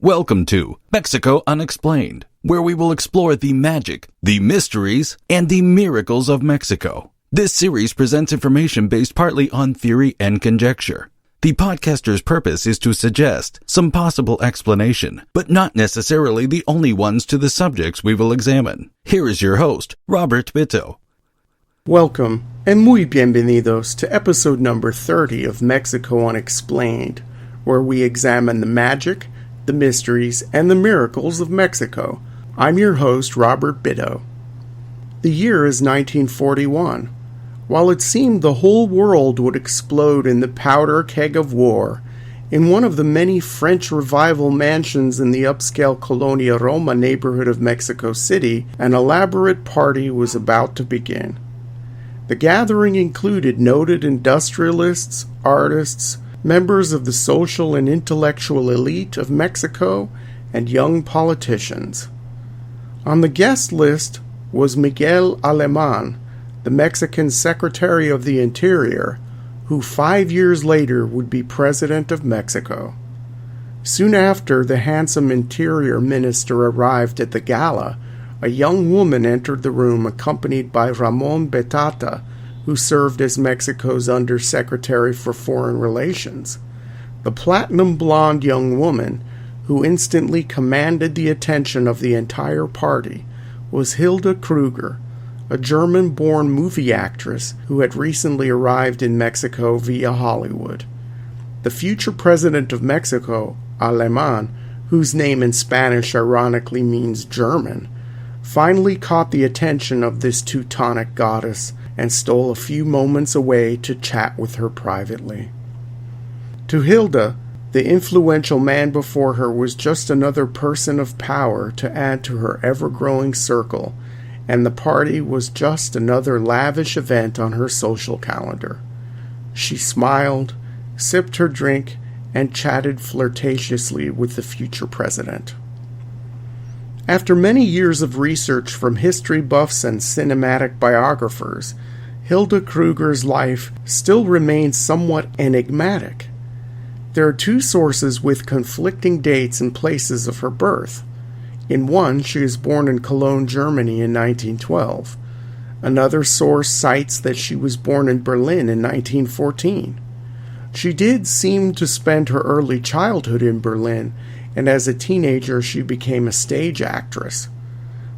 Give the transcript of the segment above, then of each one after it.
Welcome to Mexico Unexplained, where we will explore the magic, the mysteries, and the miracles of Mexico. This series presents information based partly on theory and conjecture. The podcaster's purpose is to suggest some possible explanation, but not necessarily the only ones to the subjects we will examine. Here is your host, Robert Bitto. Welcome, and muy bienvenidos to episode number 30 of Mexico Unexplained, where we examine the magic, the mysteries, and the miracles of Mexico. I'm your host, Robert Bitto. The year is 1941. While it seemed the whole world would explode in the powder keg of war, in one of the many French Revival mansions in the upscale Colonia Roma neighborhood of Mexico City, an elaborate party was about to begin. The gathering included noted industrialists, artists, members of the social and intellectual elite of Mexico, and young politicians. On the guest list was Miguel Alemán, the Mexican Secretary of the Interior, who 5 years later would be President of Mexico. Soon after the handsome Interior Minister arrived at the gala, a young woman entered the room accompanied by Ramon Betata, who served as Mexico's Undersecretary for Foreign Relations. The platinum-blonde young woman, who instantly commanded the attention of the entire party, was Hilde Kruger, a German-born movie actress who had recently arrived in Mexico via Hollywood. The future president of Mexico, Alemán, whose name in Spanish ironically means German, finally caught the attention of this Teutonic goddess and stole a few moments away to chat with her privately. To Hilda, the influential man before her was just another person of power to add to her ever-growing circle, and the party was just another lavish event on her social calendar. She smiled, sipped her drink, and chatted flirtatiously with the future president. After many years of research from history buffs and cinematic biographers, Hilde Kruger's life still remains somewhat enigmatic. There are two sources with conflicting dates and places of her birth. In one, she was born in Cologne, Germany in 1912. Another source cites that she was born in Berlin in 1914. She did seem to spend her early childhood in Berlin, and as a teenager she became a stage actress.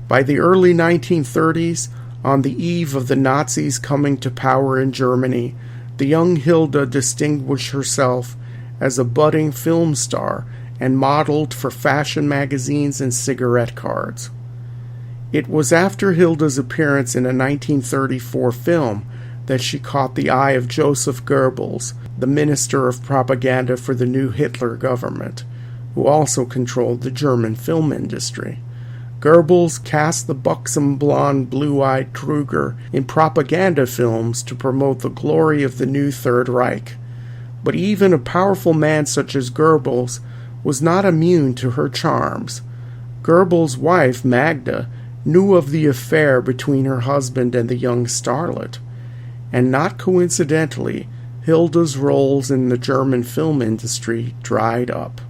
By the early 1930s, on the eve of the Nazis coming to power in Germany, the young Hilda distinguished herself as a budding film star and modeled for fashion magazines and cigarette cards. It was after Hilda's appearance in a 1934 film that she caught the eye of Joseph Goebbels, the Minister of Propaganda for the new Hitler government, who also controlled the German film industry. Goebbels cast the buxom blonde blue-eyed Kruger in propaganda films to promote the glory of the new Third Reich. But even a powerful man such as Goebbels was not immune to her charms. Goebbels' wife, Magda, knew of the affair between her husband and the young starlet, and not coincidentally, Hilda's roles in the German film industry dried up.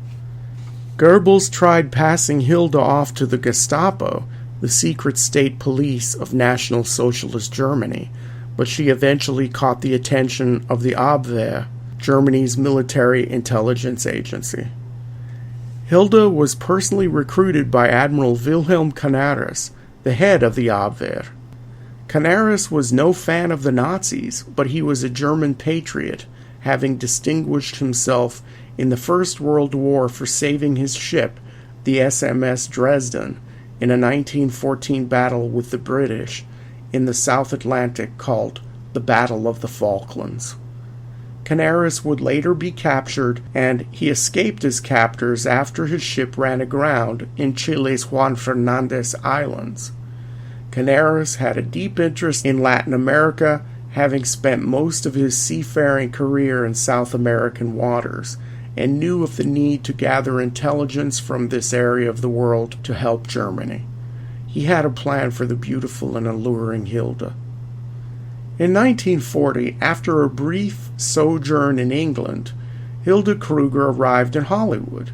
Goebbels tried passing Hilda off to the Gestapo, the secret state police of National Socialist Germany, but she eventually caught the attention of the Abwehr, Germany's military intelligence agency. Hilda was personally recruited by Admiral Wilhelm Canaris, the head of the Abwehr. Canaris was no fan of the Nazis, but he was a German patriot, having distinguished himself in the First World War for saving his ship, the SMS Dresden, in a 1914 battle with the British in the South Atlantic called the Battle of the Falklands. Canaris would later be captured, and he escaped his captors after his ship ran aground in Chile's Juan Fernandez Islands. Canaris had a deep interest in Latin America, having spent most of his seafaring career in South American waters, and knew of the need to gather intelligence from this area of the world to help Germany. He had a plan for the beautiful and alluring Hilda. In 1940, after a brief sojourn in England, Hilde Kruger arrived in Hollywood.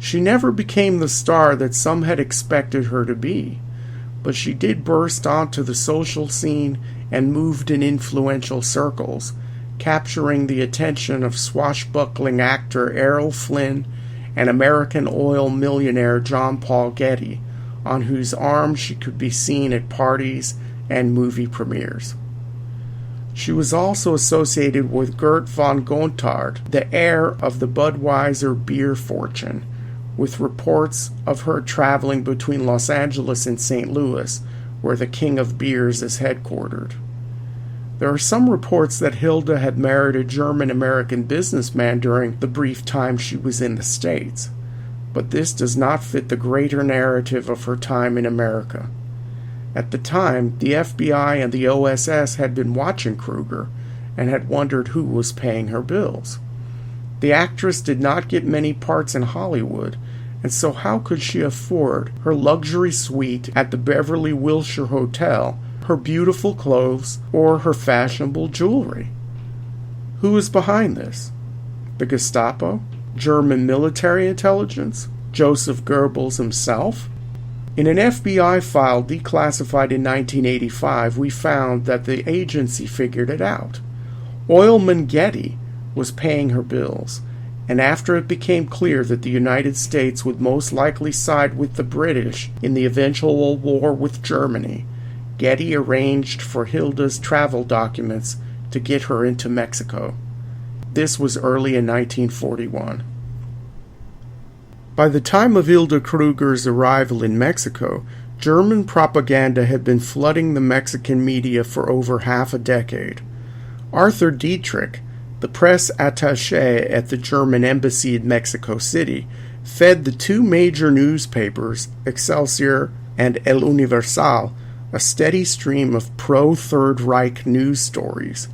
She never became the star that some had expected her to be, but she did burst onto the social scene and moved in influential circles, capturing the attention of swashbuckling actor Errol Flynn and American oil millionaire John Paul Getty, on whose arm she could be seen at parties and movie premieres. She was also associated with Gert von Gontard, the heir of the Budweiser beer fortune, with reports of her traveling between Los Angeles and St. Louis, where the King of Beers is headquartered. There are some reports that Hilda had married a German-American businessman during the brief time she was in the States, but this does not fit the greater narrative of her time in America. At the time, the FBI and the OSS had been watching Krueger and had wondered who was paying her bills. The actress did not get many parts in Hollywood, and so how could she afford her luxury suite at the Beverly Wilshire Hotel, her beautiful clothes, or her fashionable jewelry? Who was behind this? The Gestapo? German military intelligence? Joseph Goebbels himself? In an FBI file declassified in 1985, we found that the agency figured it out. Oilman Getty was paying her bills, and after it became clear that the United States would most likely side with the British in the eventual war with Germany, Getty arranged for Hilda's travel documents to get her into Mexico. This was early in 1941. By the time of Hilde Krueger's arrival in Mexico, German propaganda had been flooding the Mexican media for over half a decade. Arthur Dietrich, the press attaché at the German embassy in Mexico City, fed the two major newspapers, Excelsior and El Universal, a steady stream of pro-Third Reich news stories.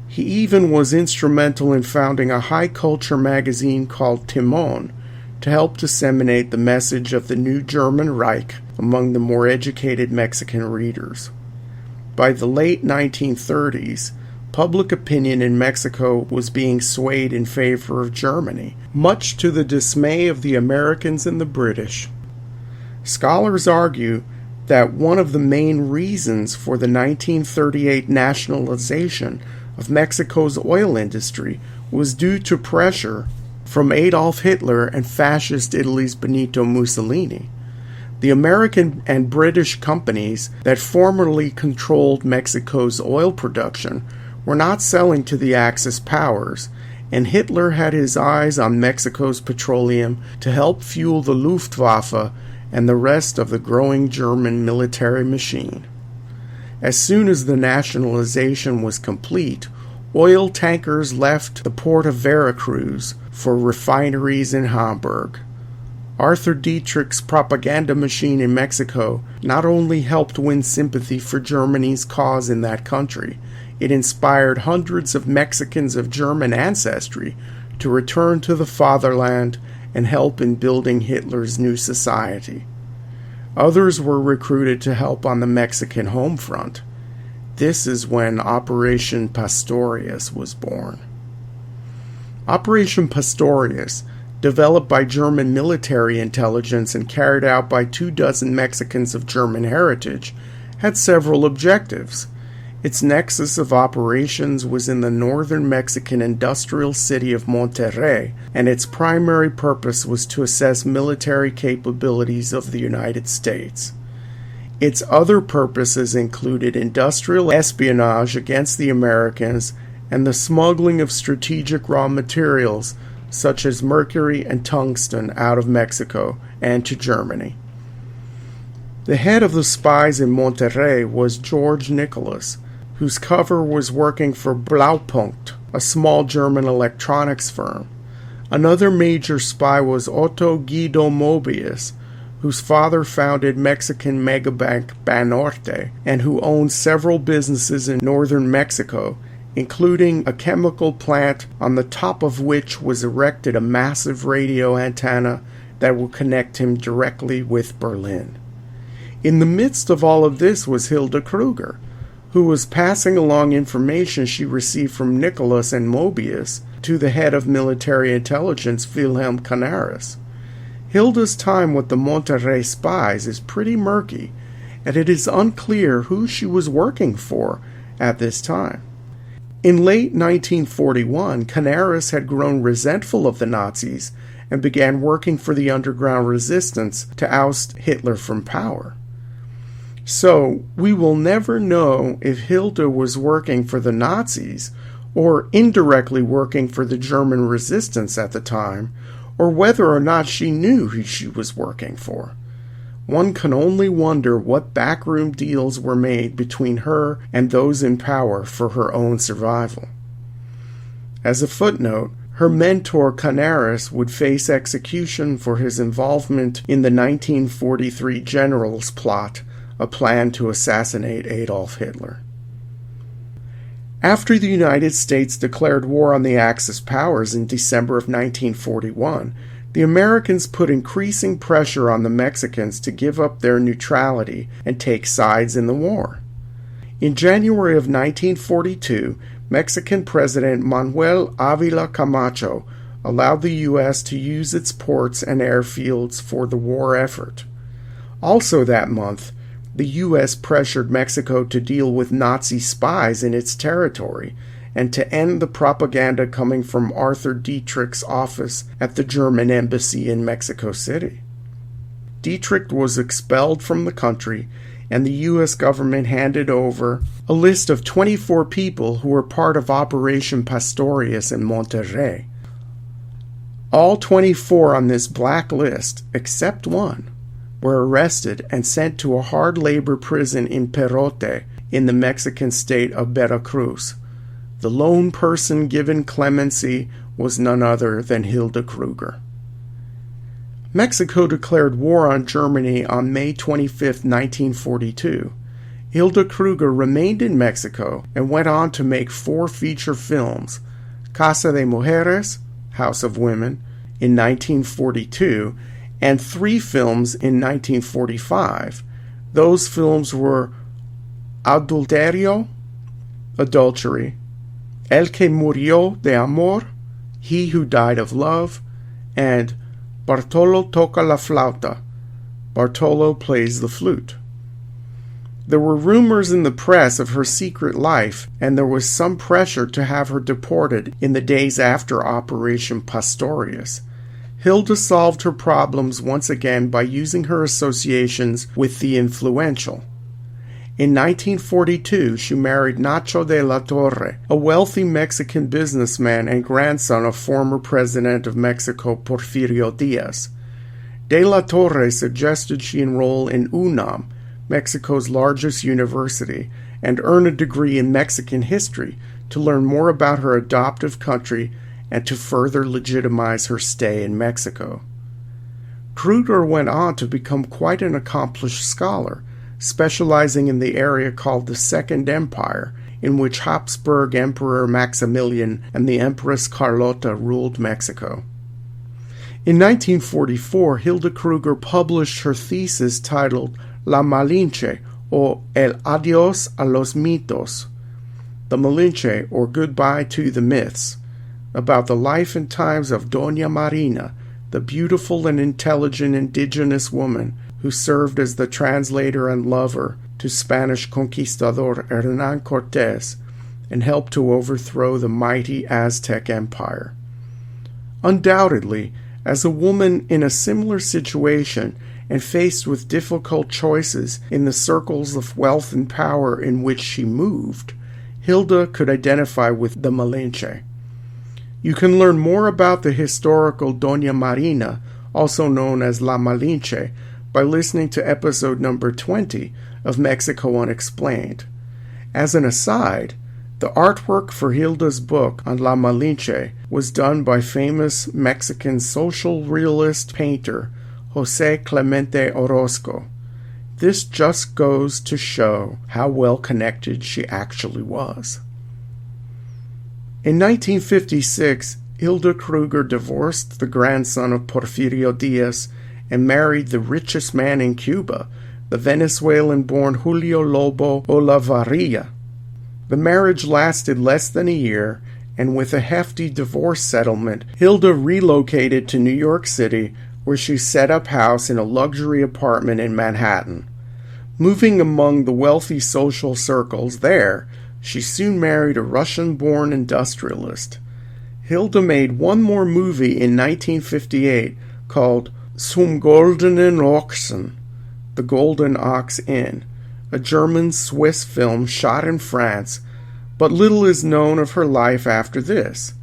He even was instrumental in founding a high-culture magazine called Timon, to help disseminate the message of the new German Reich among the more educated Mexican readers. By the late 1930s, public opinion in Mexico was being swayed in favor of Germany, much to the dismay of the Americans and the British. Scholars argue that one of the main reasons for the 1938 nationalization of Mexico's oil industry was due to pressure from Adolf Hitler and fascist Italy's Benito Mussolini. The American and British companies that formerly controlled Mexico's oil production were not selling to the Axis powers, and Hitler had his eyes on Mexico's petroleum to help fuel the Luftwaffe and the rest of the growing German military machine. As soon as the nationalization was complete, oil tankers left the port of Veracruz for refineries in Hamburg. Arthur Dietrich's propaganda machine in Mexico not only helped win sympathy for Germany's cause in that country, it inspired hundreds of Mexicans of German ancestry to return to the fatherland and help in building Hitler's new society. Others were recruited to help on the Mexican home front. This is when Operation Pastorius was born. Operation Pastorius, developed by German military intelligence and carried out by 24 Mexicans of German heritage, had several objectives. Its nexus of operations was in the northern Mexican industrial city of Monterrey, and its primary purpose was to assess military capabilities of the United States. Its other purposes included industrial espionage against the Americans and the smuggling of strategic raw materials such as mercury and tungsten out of Mexico and to Germany. The head of the spies in Monterrey was George Nicholas, whose cover was working for Blaupunkt, a small German electronics firm. Another major spy was Otto Guido Mobius, whose father founded Mexican megabank Banorte and who owned several businesses in northern Mexico, including a chemical plant on the top of which was erected a massive radio antenna that would connect him directly with Berlin. In the midst of all of this was Hilde Kruger, who was passing along information she received from Nicholas and Mobius to the head of military intelligence, Wilhelm Canaris. Hilda's time with the Monterrey spies is pretty murky, and it is unclear who she was working for at this time. In late 1941, Canaris had grown resentful of the Nazis and began working for the underground resistance to oust Hitler from power. So, we will never know if Hilda was working for the Nazis or indirectly working for the German resistance at the time, or whether or not she knew who she was working for. One can only wonder what backroom deals were made between her and those in power for her own survival. As a footnote, her mentor Canaris would face execution for his involvement in the 1943 Generals Plot, a plan to assassinate Adolf Hitler. After the United States declared war on the Axis powers in December of 1941, the Americans put increasing pressure on the Mexicans to give up their neutrality and take sides in the war. In January of 1942, Mexican President Manuel Ávila Camacho allowed the U.S. to use its ports and airfields for the war effort. Also that month, the U.S. pressured Mexico to deal with Nazi spies in its territory and to end the propaganda coming from Arthur Dietrich's office at the German embassy in Mexico City. Dietrich was expelled from the country, and the U.S. government handed over a list of 24 people who were part of Operation Pastorius in Monterrey. All 24 on this black list, except one, were arrested and sent to a hard labor prison in Perote in the Mexican state of Veracruz. The lone person given clemency was none other than Hilde Krueger. Mexico declared war on Germany on May 25, 1942. Hilde Krueger remained in Mexico and went on to make 4 feature films: Casa de Mujeres, House of Women, in 1942, and 3 films in 1945. Those films were Adulterio, Adultery, El que murió de amor, He who died of love, and Bartolo toca la flauta, Bartolo plays the flute. There were rumors in the press of her secret life, and there was some pressure to have her deported in the days after Operation Pastorius. Hilda solved her problems once again by using her associations with the influential. In 1942, she married Nacho de la Torre, a wealthy Mexican businessman and grandson of former President of Mexico Porfirio Diaz. De la Torre suggested she enroll in UNAM, Mexico's largest university, and earn a degree in Mexican history to learn more about her adoptive country and to further legitimize her stay in Mexico. Krueger went on to become quite an accomplished scholar, specializing in the area called the Second Empire, in which Habsburg Emperor Maximilian and the Empress Carlota ruled Mexico. In 1944, Hilde Krueger published her thesis titled La Malinche, or El Adiós a los Mitos, The Malinche, or Goodbye to the Myths, about the life and times of Doña Marina, the beautiful and intelligent indigenous woman who served as the translator and lover to Spanish conquistador Hernán Cortés and helped to overthrow the mighty Aztec Empire. Undoubtedly, as a woman in a similar situation and faced with difficult choices in the circles of wealth and power in which she moved, Hilda could identify with the Malinche. You can learn more about the historical Doña Marina, also known as La Malinche, by listening to episode number 20 of Mexico Unexplained. As an aside, the artwork for Hilda's book on La Malinche was done by famous Mexican social realist painter José Clemente Orozco. This just goes to show how well connected she actually was. In 1956, Hilde Krueger divorced the grandson of Porfirio Diaz and married the richest man in Cuba, the Venezuelan-born Julio Lobo Olavarria. The marriage lasted less than a year, and with a hefty divorce settlement, Hilda relocated to New York City, where she set up house in a luxury apartment in Manhattan. Moving among the wealthy social circles there, she soon married a Russian-born industrialist. Hilda made one more movie in 1958 called Zum Goldenen Ochsen, The Golden Ox Inn, a German-Swiss film shot in France, but little is known of her life after this.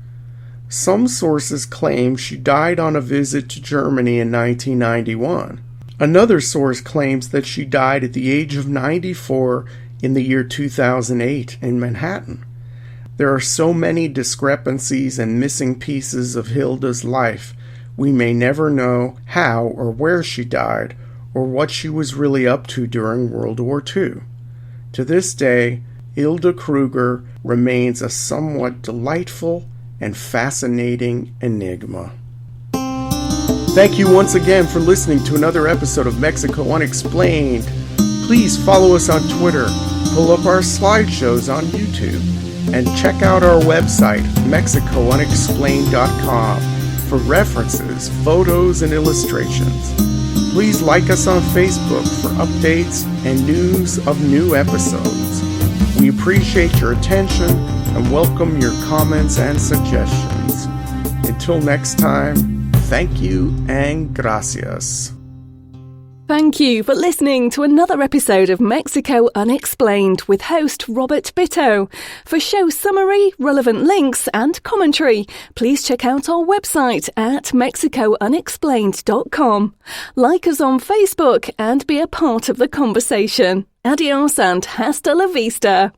Some sources claim she died on a visit to Germany in 1991. Another source claims that she died at the age of 94 in the year 2008 in Manhattan. There are so many discrepancies and missing pieces of Hilda's life, we may never know how or where she died, or what she was really up to during World War II. To this day, Hilde Krueger remains a somewhat delightful and fascinating enigma. Thank you once again for listening to another episode of Mexico Unexplained. Please follow us on Twitter, pull up our slideshows on YouTube, and check out our website, MexicoUnexplained.com, for references, photos, and illustrations. Please like us on Facebook for updates and news of new episodes. We appreciate your attention and welcome your comments and suggestions. Until next time, thank you and gracias. Thank you for listening to another episode of Mexico Unexplained with host Robert Bitto. For show summary, relevant links and commentary, please check out our website at mexicounexplained.com. Like us on Facebook and be a part of the conversation. Adios and hasta la vista.